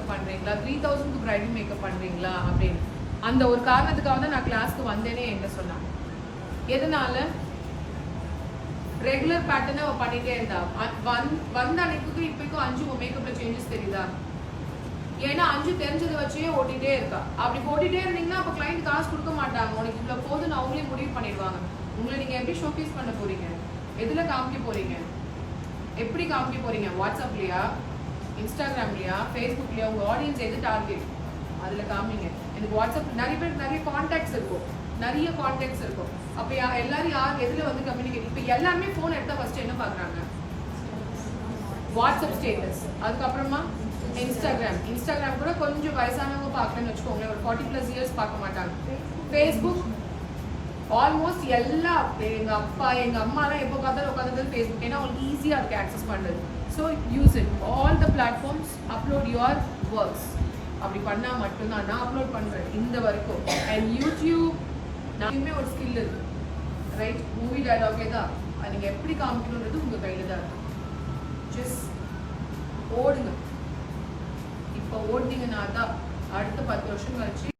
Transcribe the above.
Makeup பண்ணுறீங்களா, 3000க்கு bridal makeup பண்ணுறீங்களா அப்படின்னு. அந்த ஒரு காரணத்துக்காக தான் நான் கிளாஸ்க்கு வந்தேனே என்ன சொன்னாங்க. எதனால ரெகுலர் பேட்டர்னை அவள் பண்ணிகிட்டே இருந்தா. வந்த அன்னைக்கு இப்போக்கும் 5 மேக்கப்பில் சேஞ்சஸ் தெரியுதா? ஏன்னா 5 தெரிஞ்சதை வச்சே ஓட்டிகிட்டே இருக்கா. அப்படி போட்டிகிட்டே இருந்தீங்கன்னா அப்போ கிளைண்ட் காசு கொடுக்க மாட்டாங்க. உனக்கு இவ்வளோ போதுன்னு அவங்களே முடிவு பண்ணிடுவாங்க. உங்களை நீங்கள் எப்படி ஷோகேஸ் பண்ண போகிறீங்க, எதில் காமிக்க போகிறீங்க, எப்படி காமிக்க போகிறீங்க? வாட்ஸ்அப்லையா, இன்ஸ்டாகிராம்லையா, ஃபேஸ்புக்லையா? உங்கள் ஆடியன்ஸ் எது டார்கெட் அதில் காமிங்க. எனக்கு வாட்ஸ்அப் நிறைய பேர் நிறைய கான்டாக்ட்ஸ் இருக்கும், அப்போ எல்லாரும் யார் எதில் வந்து கம்யூனிகேட். இப்போ எல்லாருமே ஃபோன் எடுத்தால் ஃபஸ்ட்டு என்ன பார்க்குறாங்க? WhatsApp status. அதுக்கப்புறமா இன்ஸ்டாகிராம் கூட கொஞ்சம் வயசானவங்க பார்க்கலன்னு வச்சுக்கோங்களேன், ஒரு 40+ இயர்ஸ் பார்க்க மாட்டாங்க. ஃபேஸ்புக் ஆல்மோஸ்ட் எல்லா எங்கள் அப்பா எங்கள் அம்மாலாம் எப்போ பார்த்தாலும் உட்காந்து ஃபேஸ்புக். ஏன்னா அவங்களுக்கு ஈஸியாக இருக்குது ஆக்சஸ் பண்ணுறது. So use it all the platforms. Upload your works. அப்படி பண்ணால் மட்டும்தான் நான் அப்லோட் பண்ணுறேன் இந்த வரைக்கும். அண்ட் யூடியூப் நானுமே ஒரு ஸ்கில் இருக்குது, ரைட்? மூவி டயலாகே தான், அது நீங்கள் எப்படி காமிக்கணுன்றது உங்கள் கையில் தான் இருக்கும். ஜஸ்ட் ஓடுங்க. இப்போ ஓடினீங்கன்னா தான் அடுத்த 10 வருஷம் கழிச்சு